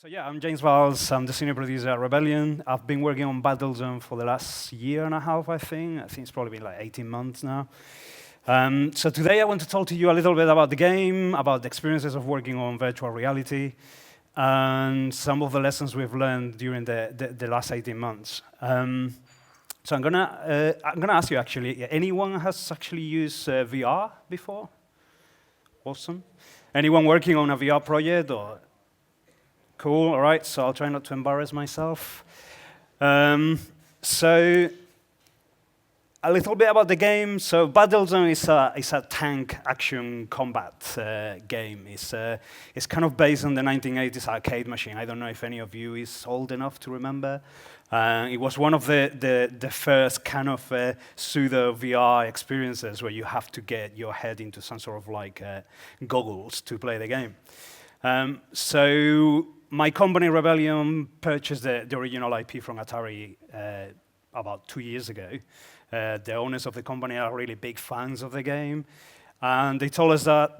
So yeah, I'm James Valls. I'm the senior producer at Rebellion. I've been working on Battlezone for the last year and a half, I think. I think it's probably been like 18 months now. So today I want to talk to you a little bit about the game, about the experiences of working on virtual reality, and some of the lessons we've learned during the last 18 months. So I'm gonna ask you actually, anyone has actually used VR before? Awesome. Anyone working on a VR project or? Cool, all right, so I'll try not to embarrass myself. So a little bit about the game. So Battlezone is a tank action combat game. It's kind of based on the 1980s arcade machine. I don't know if any of you is old enough to remember. It was one of the first kind of pseudo VR experiences where you have to get your head into some sort of like goggles to play the game. So my company, Rebellion, purchased the original IP from Atari about 2 years ago. The owners of the company are really big fans of the game. And they told us that,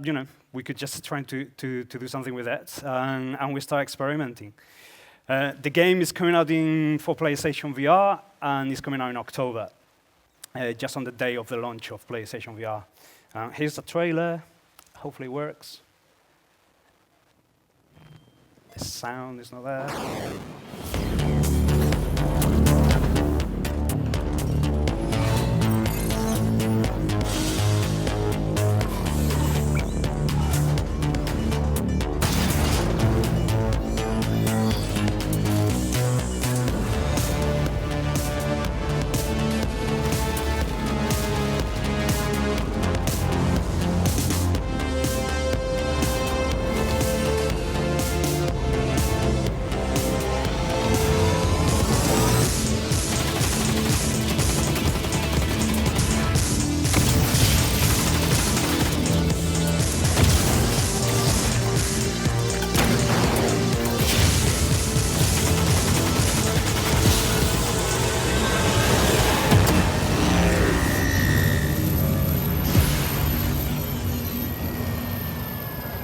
we could just try to do something with it. And we started experimenting. The game is coming out for PlayStation VR, and it's coming out in October, just on the day of the launch of PlayStation VR. Here's the trailer. Hopefully it works. The sound is not there.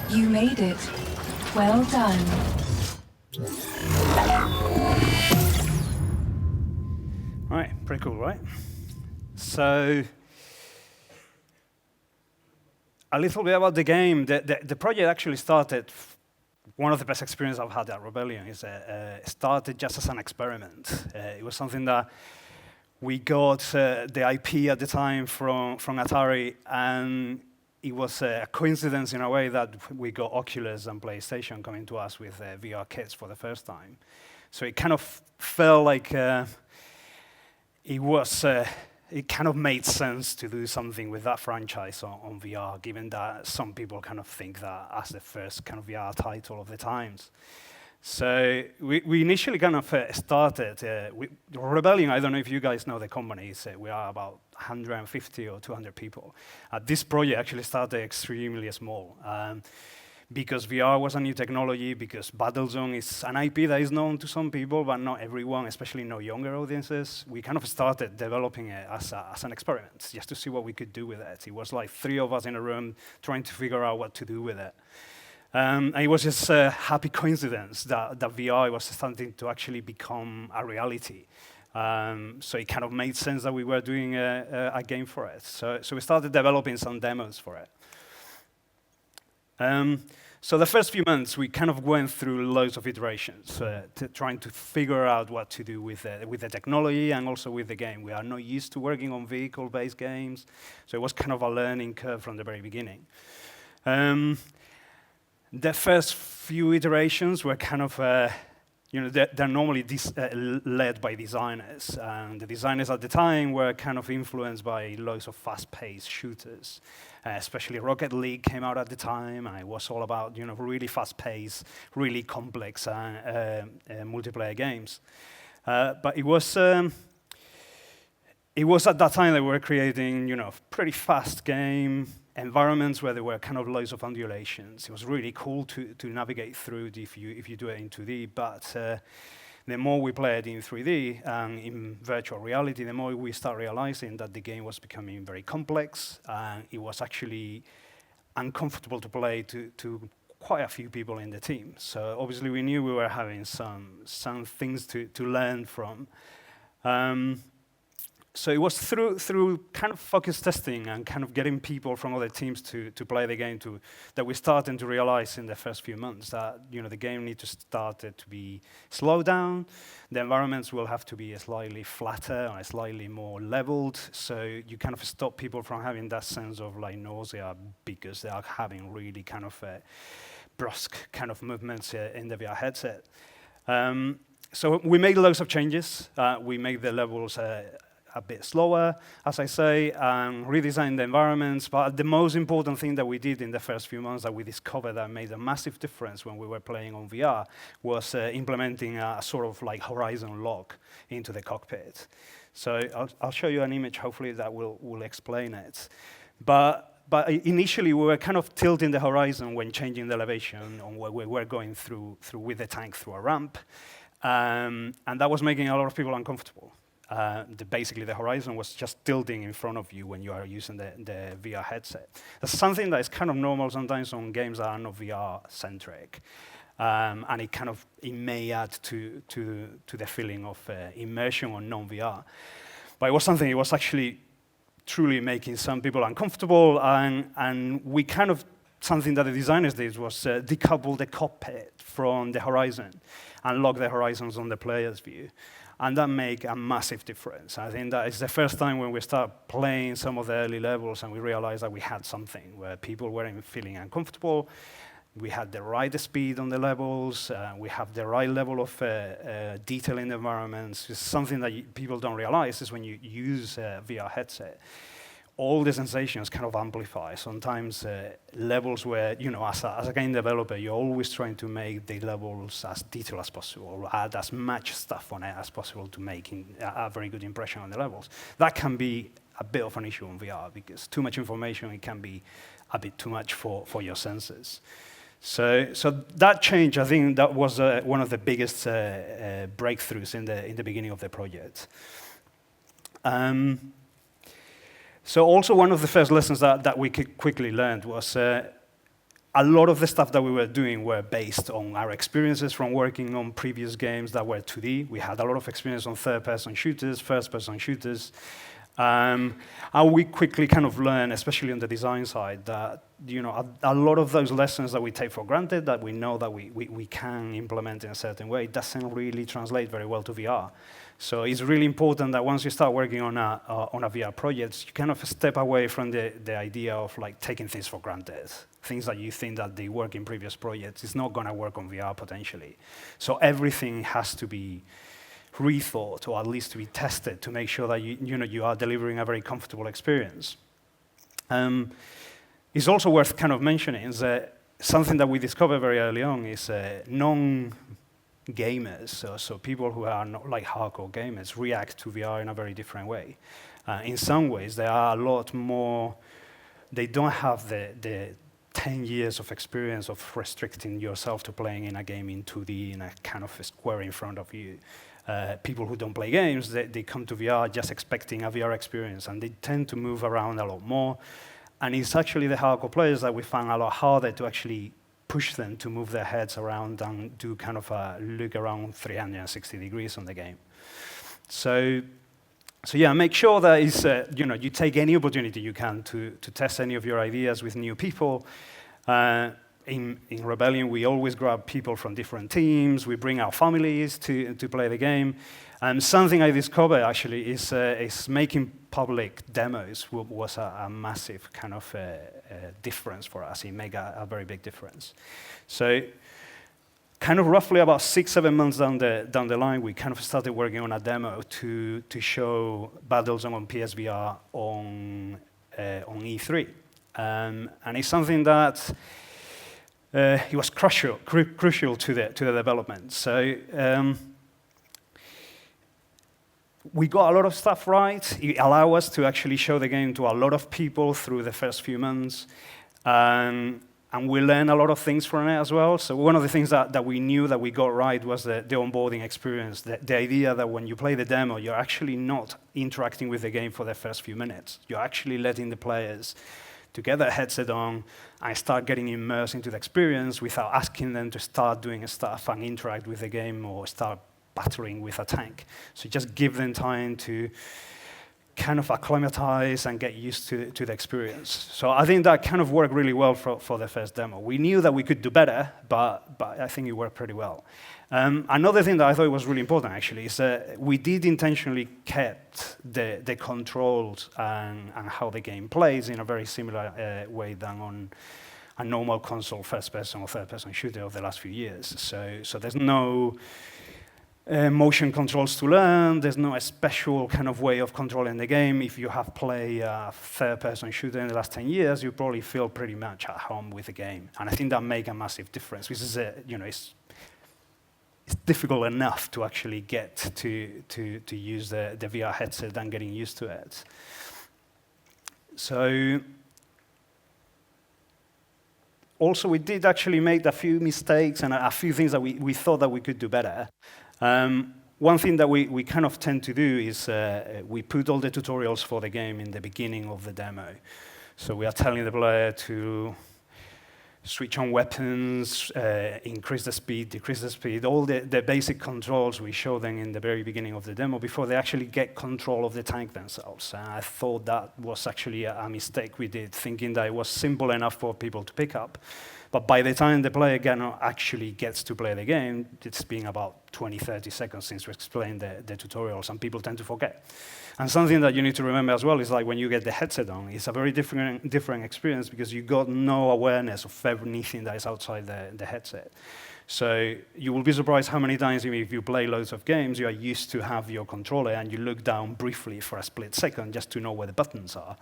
You made it. Well done. Right, pretty cool, right? So, a little bit about the game. The project actually started, one of the best experiences I've had at Rebellion is started just as an experiment. It was something that we got the IP at the time from Atari, and it was a coincidence in a way that we got Oculus and PlayStation coming to us with VR kits for the first time. So it kind of felt like it kind of made sense to do something with that franchise on VR, given that some people kind of think that as the first kind of VR title of the times. So we initially kind of started with Rebellion. I don't know if you guys know the company. We are about 150 or 200 people. This project actually started extremely small because VR was a new technology, because Battlezone is an IP that is known to some people, but not everyone, especially no younger audiences. We kind of started developing it as an experiment, just to see what we could do with it. It was like 3 of us in a room trying to figure out what to do with it. And it was just a happy coincidence that VR was starting to actually become a reality. So it kind of made sense that we were doing a game for it. So we started developing some demos for it. So the first few months, we kind of went through loads of iterations, trying to figure out what to do with the technology and also with the game. We are not used to working on vehicle-based games, so it was kind of a learning curve from the very beginning. The first few iterations were kind of, they're normally led by designers. And the designers at the time were kind of influenced by loads of fast-paced shooters. Especially Rocket League came out at the time, and it was all about, really fast-paced, really complex multiplayer games. But it was at that time that we were creating, pretty fast game, environments where there were kind of loads of undulations. It was really cool to navigate through if you do it in 2D, but the more we play it in 3D and in virtual reality, the more we start realizing that the game was becoming very complex, and it was actually uncomfortable to play to quite a few people in the team. So obviously we knew we were having some things to learn from. So it was through kind of focus testing and kind of getting people from other teams to play the game that we started to realize in the first few months that the game needs to start to be slowed down. The environments will have to be slightly flatter and slightly more leveled. So you kind of stop people from having that sense of like nausea because they are having really kind of brusque kind of movements in the VR headset. So we made loads of changes. We made the levels a bit slower, as I say, and redesign the environments. But the most important thing that we did in the first few months that we discovered that made a massive difference when we were playing on VR was implementing a sort of like horizon lock into the cockpit. So I'll show you an image, hopefully, that will explain it. But initially, we were kind of tilting the horizon when changing the elevation on where we were going through with the tank through a ramp. And that was making a lot of people uncomfortable. Basically, the horizon was just tilting in front of you when you are using the VR headset. That's something that is kind of normal sometimes on games that are not VR-centric. And it may add to the feeling of immersion on non-VR. But it was actually truly making some people uncomfortable, and we something that the designers did was decouple the cockpit from the horizon and lock the horizons on the player's view. And that made a massive difference. I think that is the first time when we start playing some of the early levels and we realized that we had something where people weren't feeling uncomfortable. We had the right speed on the levels. We have the right level of detail in the environments. It's something that people don't realize is when you use a VR headset, all the sensations kind of amplify. Sometimes levels where, as a game developer, you're always trying to make the levels as detailed as possible, add as much stuff on it as possible to make a very good impression on the levels. That can be a bit of an issue on VR because too much information, it can be a bit too much for your senses. So that change, I think that was one of the biggest breakthroughs in the beginning of the project. So also one of the first lessons that we quickly learned was a lot of the stuff that we were doing were based on our experiences from working on previous games that were 2D. We had a lot of experience on third-person shooters, first-person shooters. And we quickly kind of learned, especially on the design side, that a lot of those lessons that we take for granted, that we know that we can implement in a certain way, doesn't really translate very well to VR. So it's really important that once you start working on a VR project, you kind of step away from the idea of like taking things for granted. Things that you think that they work in previous projects is not going to work on VR potentially. So everything has to be rethought, or at least to be tested, to make sure that you are delivering a very comfortable experience. It's also worth kind of mentioning is that something that we discovered very early on is non-gamers, so people who are not like hardcore gamers, react to VR in a very different way. In some ways, they are a lot more. They don't have the 10 years of experience of restricting yourself to playing in a game in 2D in a kind of a square in front of you. People who don't play games, they come to VR just expecting a VR experience, and they tend to move around a lot more. And it's actually the hardcore players that we found a lot harder to actually push them to move their heads around and do kind of a look around 360 degrees on the game. So yeah, make sure that is, you take any opportunity you can to test any of your ideas with new people. In Rebellion, we always grab people from different teams. We bring our families to play the game. And something I discovered, actually, is making public demos was a massive kind of difference for us. It made a very big difference. So kind of roughly about 6-7 months down the line, we kind of started working on a demo to show Battlezone on PSVR on E3. And it's something that it was crucial to the development. So we got a lot of stuff right. It allowed us to actually show the game to a lot of people through the first few months. And we learned a lot of things from it as well. So one of the things that we knew that we got right was the onboarding experience, the idea that when you play the demo, you're actually not interacting with the game for the first few minutes. You're actually letting the players to get their headset on and start getting immersed into the experience without asking them to start doing stuff and interact with the game or start battling with a tank. So just give them time to kind of acclimatize and get used to the experience. So I think that kind of worked really well for the first demo. We knew that we could do better, but I think it worked pretty well. Another thing that I thought was really important, actually, is we did intentionally kept the controls and how the game plays in a very similar way than on a normal console first-person or third-person shooter of the last few years. So there's no motion controls to learn. There's no special kind of way of controlling the game. If you have played a third-person shooter in the last 10 years, you probably feel pretty much at home with the game. And I think that makes a massive difference. This is it's difficult enough to actually get to use the VR headset and getting used to it. So also, we did actually make a few mistakes and a few things that we thought that we could do better. One thing that we kind of tend to do is we put all the tutorials for the game in the beginning of the demo. So we are telling the player to switch on weapons, increase the speed, decrease the speed, all the basic controls we show them in the very beginning of the demo before they actually get control of the tank themselves. And I thought that was actually a mistake we did, thinking that it was simple enough for people to pick up. But by the time the player actually gets to play the game, it's been about 20, 30 seconds since we explained the tutorials, and people tend to forget. And something that you need to remember as well is like when you get the headset on, it's a very different experience because you got no awareness of anything that is outside the headset. So you will be surprised how many times if you play loads of games, you are used to have your controller and you look down briefly for a split second just to know where the buttons are.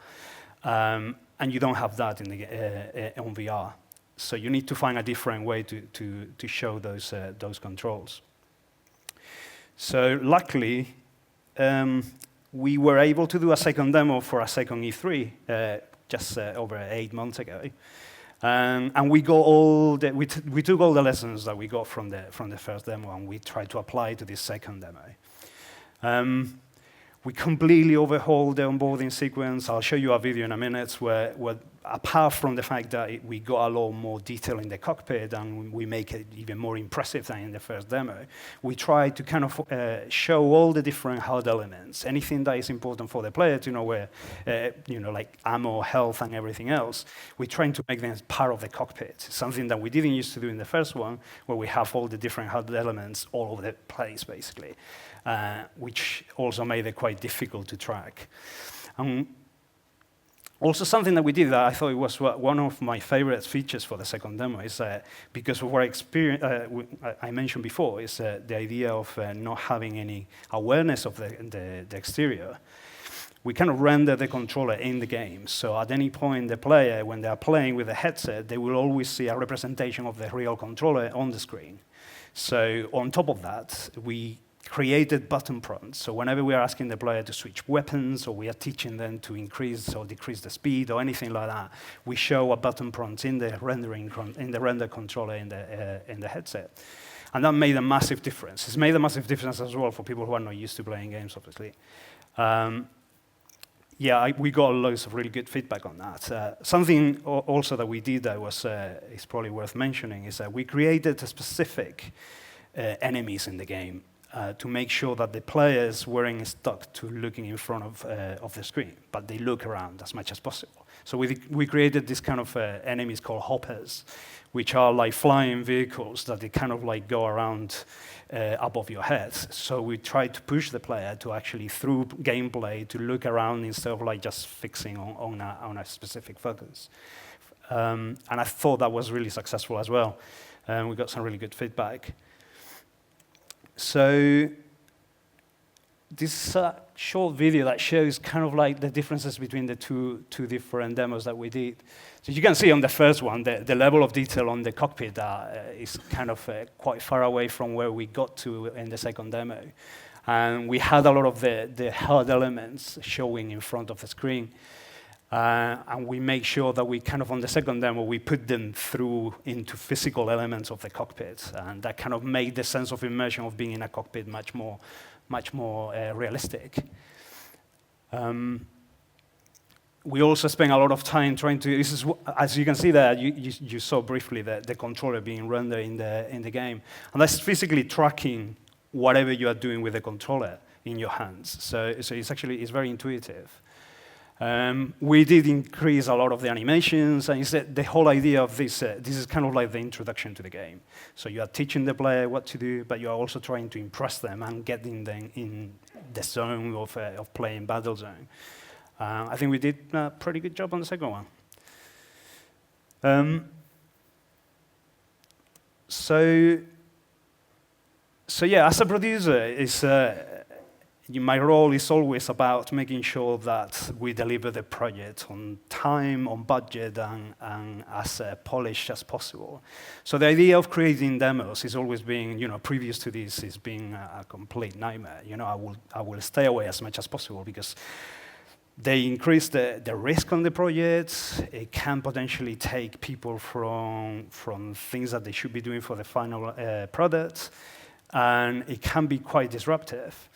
And you don't have that on VR. So you need to find a different way to show those controls. So luckily, we were able to do a second demo for a second E3 just over 8 months ago. And we got we took all the lessons that we got from the first demo and we tried to apply to this second demo. We completely overhauled the onboarding sequence. I'll show you a video in a minute where apart from the fact that we got a lot more detail in the cockpit and we make it even more impressive than in the first demo, we try to kind of show all the different HUD elements, anything that is important for the player to know where, like ammo, health, and everything else. We're trying to make them part of the cockpit, something that we didn't used to do in the first one, where we have all the different HUD elements all over the place, basically, which also made it quite difficult to track. Also, something that we did that I thought it was one of my favorite features for the second demo is because of our experience, I mentioned before, is the idea of not having any awareness of the exterior. We kind of render the controller in the game. So at any point, the player, when they are playing with the headset, they will always see a representation of the real controller on the screen. So on top of that, we created button prompts. So whenever we are asking the player to switch weapons, or we are teaching them to increase or decrease the speed, or anything like that, we show a button prompt in the render controller in the headset, and that made a massive difference. It's made a massive difference as well for people who are not used to playing games, obviously. We got loads of really good feedback on that. Something also that we did that is probably worth mentioning is that we created specific enemies in the game. To make sure that the players weren't stuck to looking in front of the screen, but they look around as much as possible. So we created this kind of enemies called hoppers, which are like flying vehicles that they kind of like go around above your head. So we tried to push the player to actually, through gameplay, to look around instead of like just fixing on a specific focus. And I thought that was really successful as well. We got some really good feedback. So this is a short video that shows kind of like the differences between the two different demos that we did. So you can see on the first one, the level of detail on the cockpit is kind of quite far away from where we got to in the second demo. And we had a lot of the HUD elements showing in front of the screen. And we make sure that we kind of, on the second demo, we put them through into physical elements of the cockpit. And that kind of made the sense of immersion of being in a cockpit much more realistic. we also spend a lot of time trying to. This is as you can see there. You saw briefly the controller being rendered in the game, and that's physically tracking whatever you are doing with the controller in your hands. So it's very intuitive. We did increase a lot of the animations, and the whole idea of this is kind of like the introduction to the game. So you are teaching the player what to do, but you are also trying to impress them and getting them in the zone of playing Battlezone. I think we did a pretty good job on the second one. So yeah, as a producer, my role is always about making sure that we deliver the project on time, on budget, and as polished as possible. So the idea of creating demos is always being, previous to this, is being a complete nightmare. I will stay away as much as possible because they increase the risk on the projects. It can potentially take people from things that they should be doing for the final product, and it can be quite disruptive.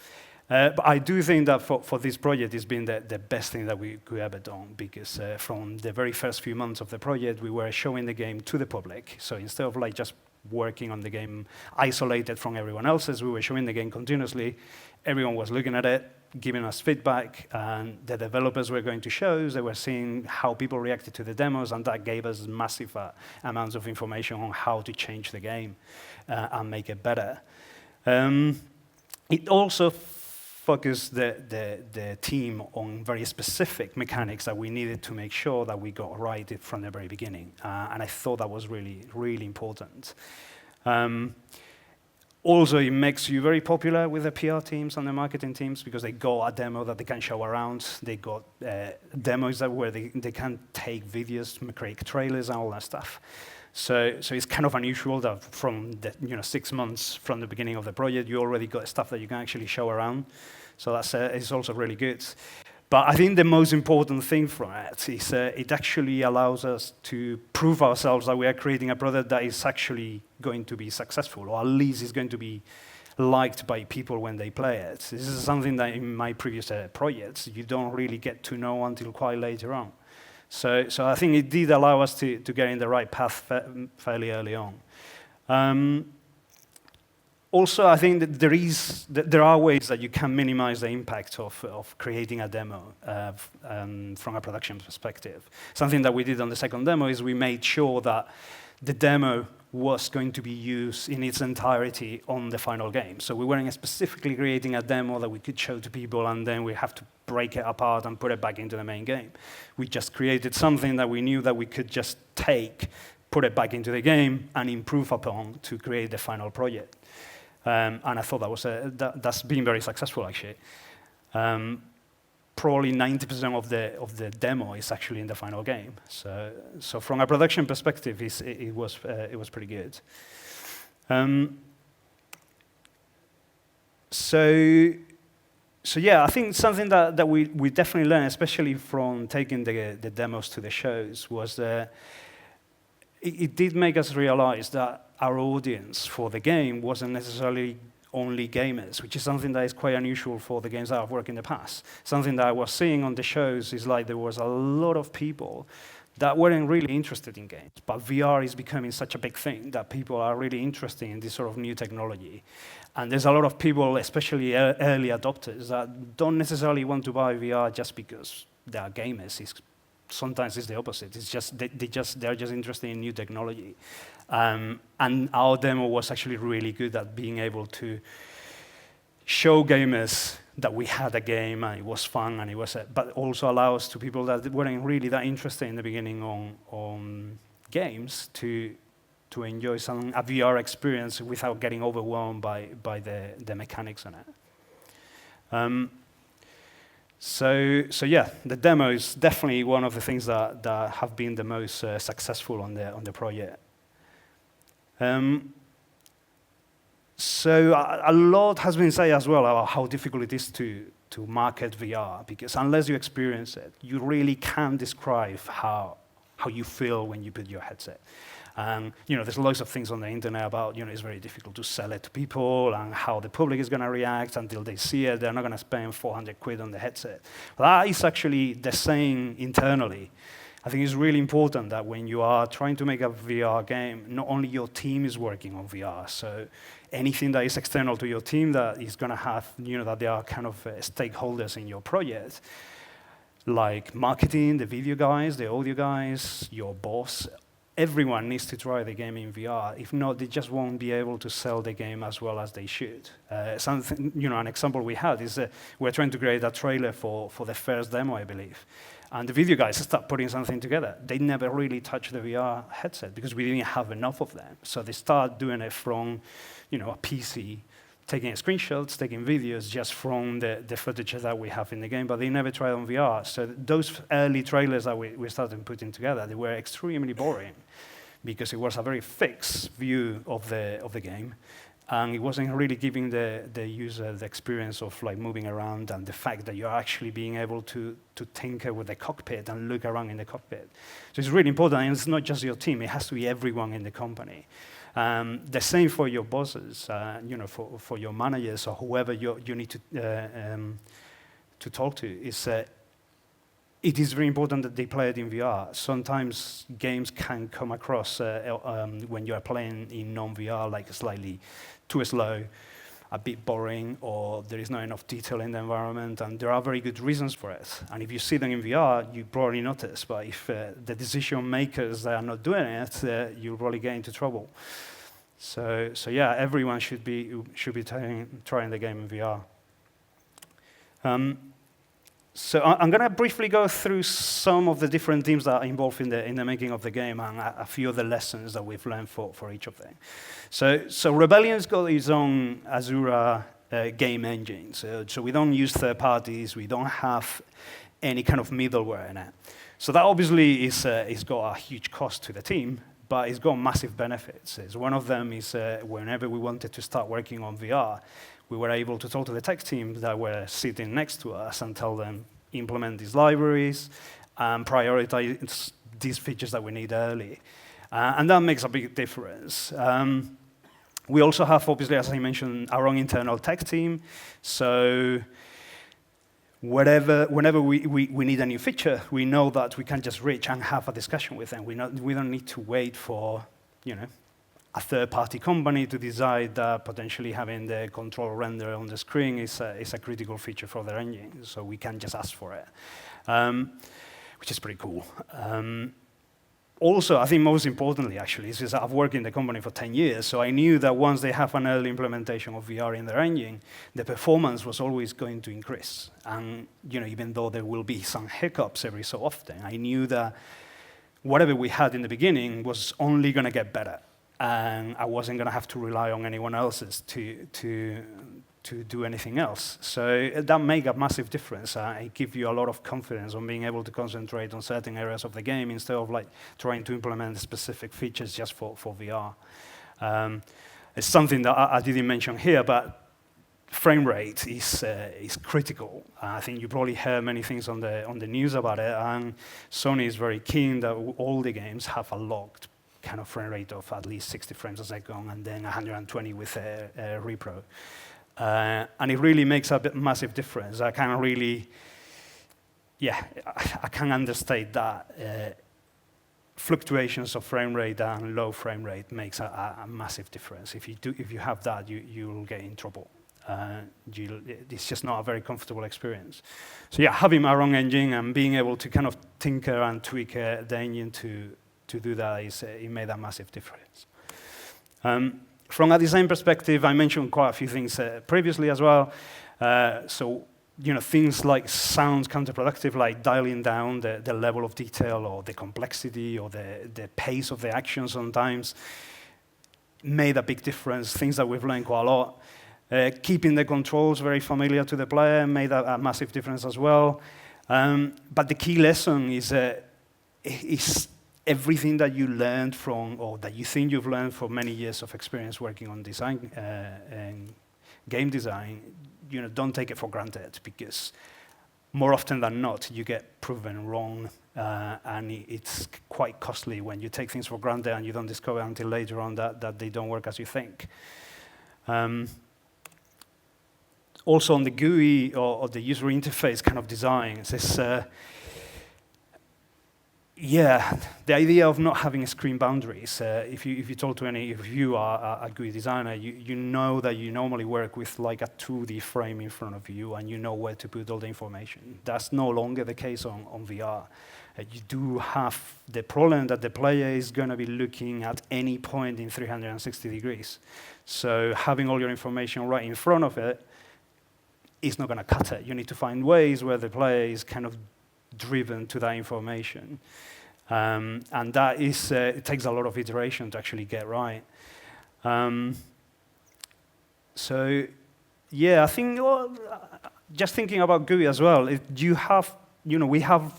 But I do think that for this project, it's been the best thing that we could ever done, because from the very first few months of the project, we were showing the game to the public. So instead of just working on the game isolated from everyone else's, we were showing the game continuously. Everyone was looking at it, giving us feedback, and the developers were going to shows. They were seeing how people reacted to the demos, and that gave us massive amounts of information on how to change the game and make it better. It also focused the team on very specific mechanics that we needed to make sure that we got right from the very beginning. And I thought that was really, really important. Also, it makes you very popular with the PR teams and the marketing teams because they got a demo that they can show around. They got demos where they can take videos, create trailers, and all that stuff. So it's kind of unusual that from the 6 months from the beginning of the project, you already got stuff that you can actually show around. So that's it's also really good. But I think the most important thing from it is it actually allows us to prove ourselves that we are creating a product that is actually going to be successful, or at least is going to be liked by people when they play it. This is something that in my previous projects, you don't really get to know until quite later on. So I think it did allow us to get in the right path fairly early on. Also, I think that there are ways that you can minimize the impact of creating a demo from a production perspective. Something that we did on the second demo is we made sure that the demo was going to be used in its entirety on the final game. So we weren't specifically creating a demo that we could show to people and then we have to break it apart and put it back into the main game. We just created something that we knew that we could just take, put it back into the game, and improve upon to create the final project. And I thought that's been very successful, actually. Probably 90% of the demo is actually in the final game. So from a production perspective, it was pretty good. So yeah, I think something that we definitely learned, especially from taking the demos to the shows, was it did make us realize that our audience for the game wasn't necessarily only gamers, which is something that is quite unusual for the games that I've worked in the past. Something that I was seeing on the shows is there was a lot of people that weren't really interested in games, but VR is becoming such a big thing that people are really interested in this sort of new technology. And there's a lot of people, especially early adopters, that don't necessarily want to buy VR just because they are gamers. Sometimes it's the opposite. It's just they're just interested in new technology. And our demo was actually really good at being able to show gamers that we had a game and it was fun and but also allows to people that weren't really that interested in the beginning on games to enjoy a VR experience without getting overwhelmed by the mechanics on it. So yeah, the demo is definitely one of the things that have been the most successful on the project. So a lot has been said as well about how difficult it is to market VR, because unless you experience it, you really can't describe how you feel when you put your headset. And there's lots of things on the internet about it's very difficult to sell it to people and how the public is going to react until they see it. They're not going to spend 400 quid on the headset. But that is actually the same internally. I think it's really important that when you are trying to make a VR game, not only your team is working on VR, so anything that is external to your team that is going to have, that they are kind of stakeholders in your project, like marketing, the video guys, the audio guys, your boss, everyone needs to try the game in VR. If not, they just won't be able to sell the game as well as they should. An example we had is we're trying to create a trailer for the first demo, I believe. And the video guys start putting something together. They never really touched the VR headset because we didn't have enough of them. So they start doing it from, a PC, taking screenshots, taking videos just from the footage that we have in the game, but they never tried on VR. So those early trailers that we started putting together, they were extremely boring because it was a very fixed view of the game. And it wasn't really giving the user the experience of like moving around and the fact that you're actually being able to tinker with the cockpit and look around in the cockpit. So it's really important, and it's not just your team, it has to be everyone in the company. The same for your bosses, for your managers or whoever you need to talk to. It is very important that they play it in VR. Sometimes games can come across when you are playing in non-VR like slightly too slow, a bit boring, or there is not enough detail in the environment, and there are very good reasons for it. And if you see them in VR, you probably notice, but if the decision makers that are not doing it, you'll probably get into trouble. So yeah, everyone should be trying the game in VR. So I'm going to briefly go through some of the different teams that are involved in the making of the game and a few of the lessons that we've learned for each of them. So Rebellion's got its own Azura game engine. So we don't use third parties. We don't have any kind of middleware in it. So that obviously is got a huge cost to the team, but it's got massive benefits. One of them is whenever we wanted to start working on VR, we were able to talk to the tech teams that were sitting next to us and tell them, implement these libraries and prioritize these features that we need early. And that makes a big difference. We also have, obviously, as I mentioned, our own internal tech team. So whenever we need a new feature, we know that we can just reach and have a discussion with them. We don't need to wait for, a third-party company to decide that potentially having the control render on the screen is a critical feature for their engine. So we can just ask for it, which is pretty cool. Also, I think most importantly, actually, is I've worked in the company for 10 years, so I knew that once they have an early implementation of VR in their engine, the performance was always going to increase. And even though there will be some hiccups every so often, I knew that whatever we had in the beginning was only going to get better. And I wasn't going to have to rely on anyone else's to do anything else. So that made a massive difference. It gives you a lot of confidence on being able to concentrate on certain areas of the game instead of like trying to implement specific features just for VR. It's something that I didn't mention here, but frame rate is critical. I think you probably heard many things on the news about it, and Sony is very keen that all the games have a locked kind of frame rate of at least 60 frames a second, and then 120 with repro. And it really makes a massive difference. I can understate that. Fluctuations of frame rate and low frame rate makes a massive difference. If you have that, you'll get in trouble. It's just not a very comfortable experience. So yeah, having our own engine and being able to kind of tinker and tweak the engine to do that, it made a massive difference. From a design perspective, I mentioned quite a few things previously as well. So things like sounds counterproductive, like dialing down the level of detail or the complexity or the pace of the action sometimes made a big difference, things that we've learned quite a lot. Keeping the controls very familiar to the player made a massive difference as well. But the key lesson is everything that you learned from, or that you think you've learned from many years of experience working on design and game design, don't take it for granted, because more often than not, you get proven wrong, and it's quite costly when you take things for granted and you don't discover until later on that they don't work as you think. Also on the GUI or the user interface kind of design, the idea of not having screen boundaries. If you talk to if you are a GUI designer, you know that you normally work with like a 2D frame in front of you, and you know where to put all the information. That's no longer the case on VR. You do have the problem that the player is going to be looking at any point in 360 degrees. So having all your information right in front of it is not going to cut it. You need to find ways where the player is kind of driven to that information. And that is, it takes a lot of iteration to actually get right. So, yeah, I think, just thinking about GUI as well, we have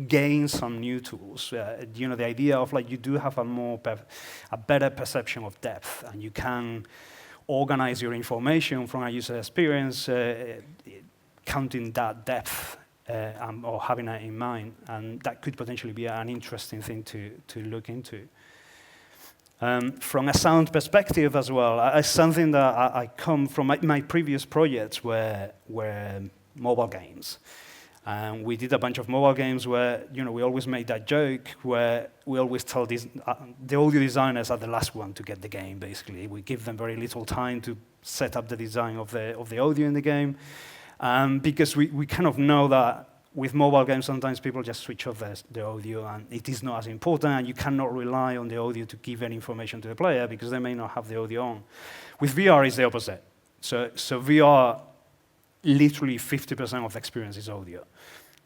gained some new tools. The idea of like you do have a better perception of depth, and you can organize your information from a user experience, counting that depth or having that in mind, and that could potentially be an interesting thing to look into. From a sound perspective as well, something that I come from my previous projects were mobile games. And we did a bunch of mobile games where we always made that joke where we always tell the audio designers are the last one to get the game, basically. We give them very little time to set up the design of the audio in the game, because we kind of know that with mobile games sometimes people just switch off the audio and it is not as important, and you cannot rely on the audio to give any information to the player because they may not have the audio on. With VR, it's the opposite. So VR, literally 50% of the experience is audio.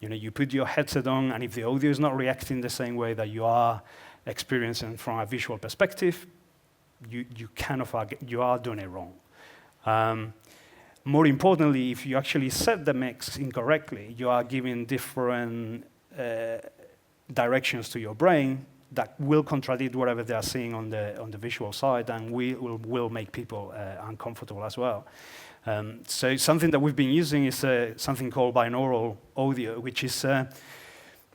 You put your headset on, and if the audio is not reacting the same way that you are experiencing from a visual perspective, you are doing it wrong. More importantly, if you actually set the mix incorrectly, you are giving different directions to your brain that will contradict whatever they are seeing on the visual side, and will make people uncomfortable as well. So something that we've been using is something called binaural audio, which is, I'm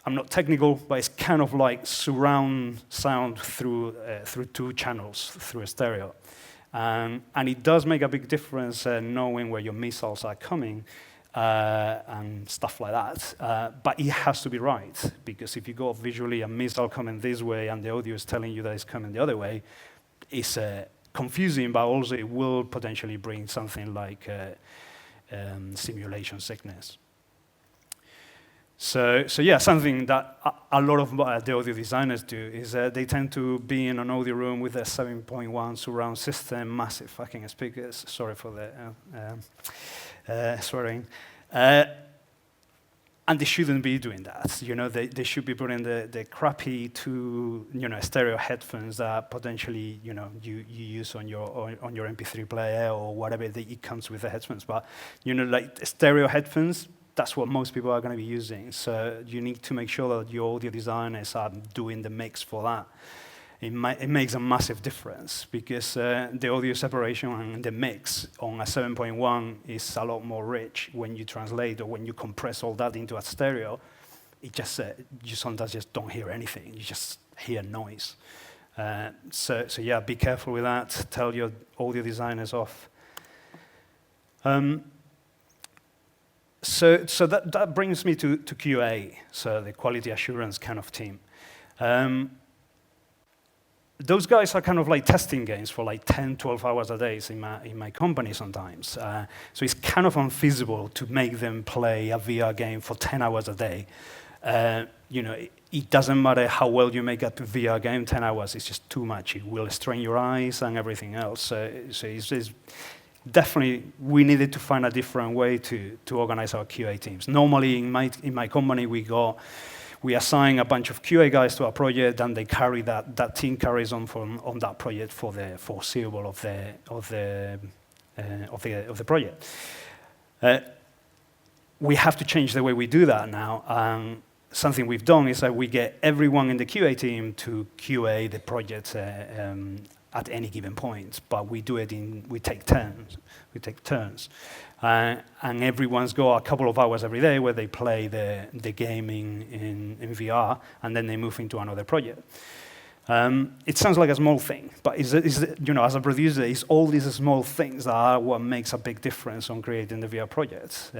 not technical, but it's kind of like surround sound through two channels, through a stereo. And it does make a big difference knowing where your missiles are coming and stuff like that. But it has to be right, because if you go visually a missile coming this way and the audio is telling you that it's coming the other way, it's confusing, but also it will potentially bring something like simulation sickness. So yeah, something that a lot of the audio designers do is they tend to be in an audio room with a 7.1 surround system, massive fucking speakers. Sorry for the swearing. And they shouldn't be doing that. They should be putting the crappy stereo headphones that potentially you use on your MP3 player or whatever it comes with the headphones. But like stereo headphones, that's what most people are going to be using. So you need to make sure that your audio designers are doing the mix for that. It makes a massive difference, because the audio separation and the mix on a 7.1 is a lot more rich when you translate or when you compress all that into a stereo. It just you sometimes just don't hear anything. You just hear noise. So yeah, be careful with that. Tell your audio designers off. So that brings me to QA, so the quality assurance kind of team. Those guys are kind of like testing games for like 10, 12 hours a day in my company sometimes. So it's kind of unfeasible to make them play a VR game for 10 hours a day. It doesn't matter how well you make a VR game, 10 hours is just too much. It will strain your eyes and everything else. So it's definitely, we needed to find a different way to organize our QA teams. Normally in my company, we assign a bunch of QA guys to a project, and they carry that team carries on that project for the foreseeable of the project. We have to change the way we do that now. Something we've done is that we get everyone in the QA team to QA the project at any given point, but we take turns. And everyone's got a couple of hours every day where they play the game in VR, and then they move into another project. It sounds like a small thing, but as a producer, it's all these small things that are what makes a big difference on creating the VR projects.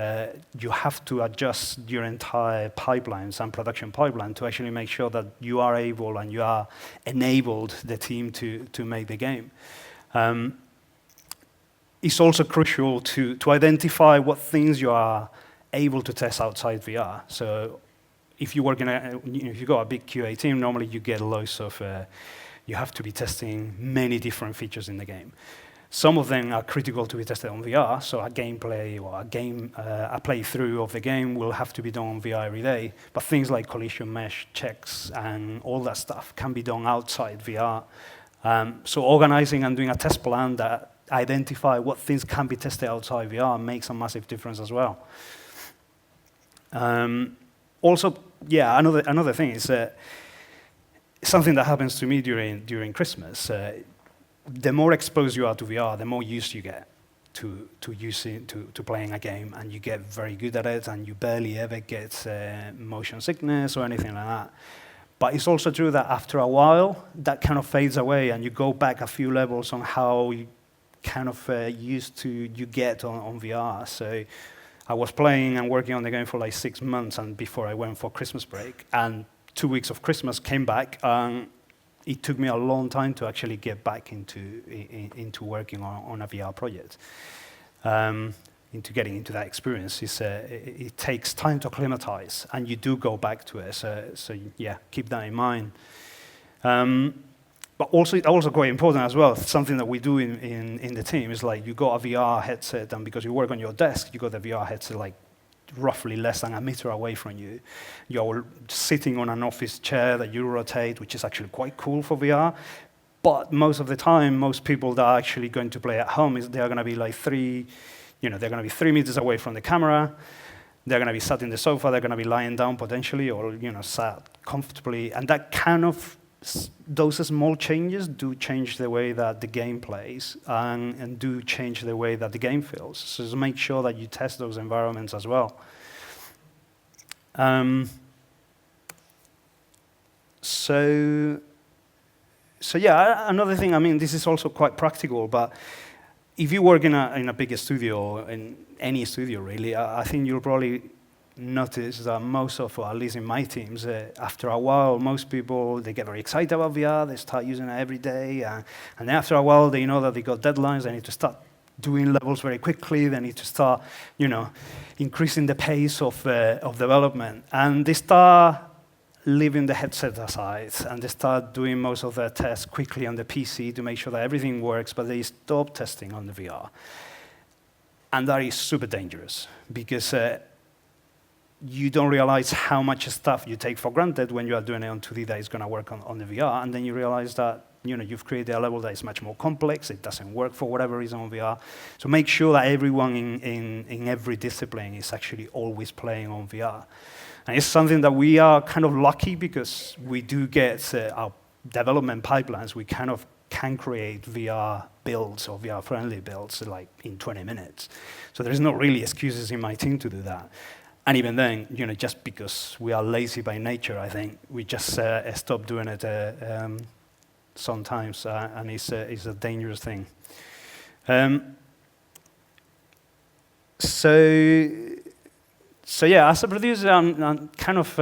You have to adjust your entire pipelines and production pipeline to actually make sure that you are able and you are enabled the team to make the game. It's also crucial to identify what things you are able to test outside VR. So if you work if you got a big QA team, normally you get loads of, you have to be testing many different features in the game. Some of them are critical to be tested on VR, so a gameplay or a playthrough of the game will have to be done on VR every day. But things like collision mesh checks and all that stuff can be done outside VR. So organizing and doing a test plan that identify what things can be tested outside VR makes a massive difference as well. Also, another thing is something that happens to me during Christmas. The more exposed you are to VR, the more used you get to playing a game, and you get very good at it, and you barely ever get motion sickness or anything like that. But it's also true that after a while, that kind of fades away, and you go back a few levels on how kind of used to you get on VR. So I was playing and working on the game for like 6 months, and before I went for Christmas break, and 2 weeks of Christmas came back, and it took me a long time to actually get back into working on a VR project, into getting into that experience. It takes time to acclimatize, and you do go back to it. So yeah, keep that in mind. But also quite important as well, something that we do in the team is like you got a VR headset, and because you work on your desk, you got the VR headset like roughly less than a meter away from you. You're sitting on an office chair that you rotate, which is actually quite cool for VR. But most of the time, most people that are actually going to play at home they're going to be like they're going to be 3 meters away from the camera. They're going to be sat in the sofa. They're going to be lying down potentially, or sat comfortably, and that kind of those small changes do change the way that the game plays and do change the way that the game feels. So just make sure that you test those environments as well. So yeah, another thing, I mean, this is also quite practical, but if you work in a bigger studio, in any studio really, I think you'll probably notice that most of, or at least in my teams, after a while, most people, they get very excited about VR, they start using it every day, and then after a while, they know that they got deadlines, they need to start doing levels very quickly, they need to start, increasing the pace of development, and they start leaving the headset aside, and they start doing most of their tests quickly on the PC to make sure that everything works, but they stop testing on the VR. And that is super dangerous, because you don't realize how much stuff you take for granted when you are doing it on 2D that is going to work on the VR, and then you realize that you've created a level that is much more complex, it doesn't work for whatever reason on VR. So make sure that everyone in every discipline is actually always playing on VR. And it's something that we are kind of lucky because we do get our development pipelines, we kind of can create VR builds or VR-friendly builds like in 20 minutes. So there's not really excuses in my team to do that. And even then, just because we are lazy by nature, I think we just stop doing it sometimes, and it's a dangerous thing. So yeah, as a producer, I'm kind of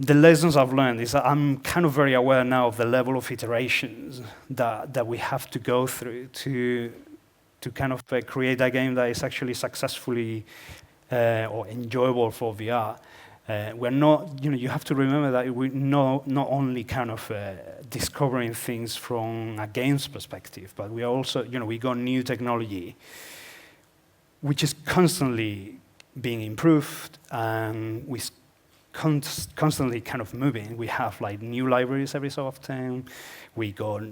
the lessons I've learned is that I'm kind of very aware now of the level of iterations that we have to go through to kind of create a game that is actually successfully or enjoyable for VR. We're not, you have to remember that we're not only kind of discovering things from a game's perspective, but we are also, we got new technology, which is constantly being improved, and we constantly kind of moving. We have like new libraries every so often. We got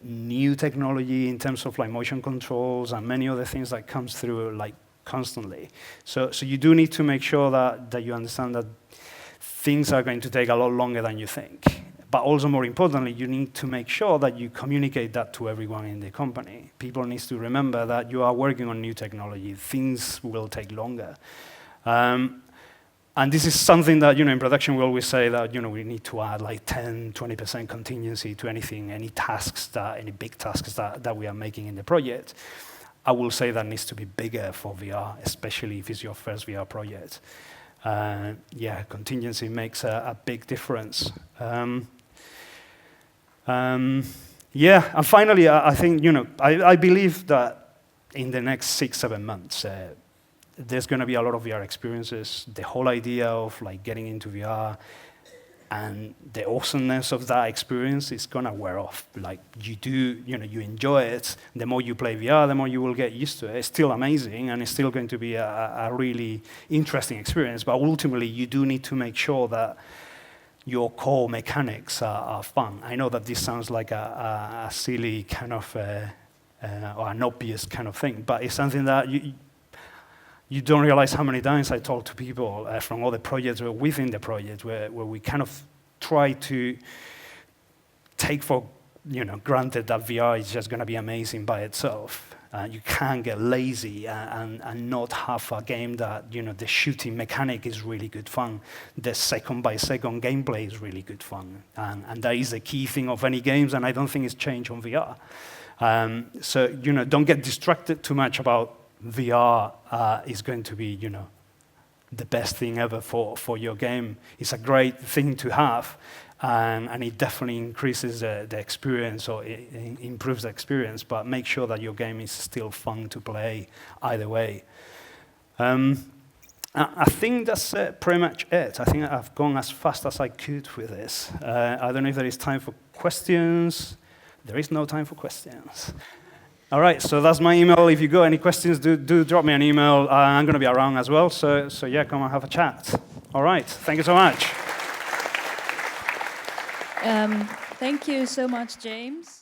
new technology in terms of like motion controls and many other things that comes through like constantly. So you do need to make sure that you understand that things are going to take a lot longer than you think. But also, more importantly, you need to make sure that you communicate that to everyone in the company. People need to remember that you are working on new technology. Things will take longer. And this is something that, in production we always say that, we need to add like 10, 20% contingency to anything, any big tasks that we are making in the project. I will say that needs to be bigger for VR, especially if it's your first VR project. Contingency makes a big difference. And finally, I think, I believe that in the next 6-7 months, there's going to be a lot of VR experiences. The whole idea of getting into VR and the awesomeness of that experience is going to wear off. You enjoy it. The more you play VR, the more you will get used to it. It's still amazing, and it's still going to be a really interesting experience. But ultimately, you do need to make sure that your core mechanics are fun. I know that this sounds like a silly kind of, or an obvious kind of thing, but it's something that you don't realize how many times I talk to people from other projects or within the project where we kind of try to take for granted that VR is just going to be amazing by itself. You can't get lazy and not have a game that, the shooting mechanic is really good fun. The second-by-second gameplay is really good fun. And that is the key thing of any games, and I don't think it's changed on VR. So, don't get distracted too much about VR is going to be, the best thing ever for your game. It's a great thing to have, and it definitely increases the experience, or it improves the experience, but make sure that your game is still fun to play either way. I think that's pretty much it. I think I've gone as fast as I could with this. I don't know if there is time for questions. There is no time for questions. All right, so that's my email. If you got any questions, do drop me an email. I'm going to be around as well, so yeah, come and have a chat. All right, thank you so much. Thank you so much, James.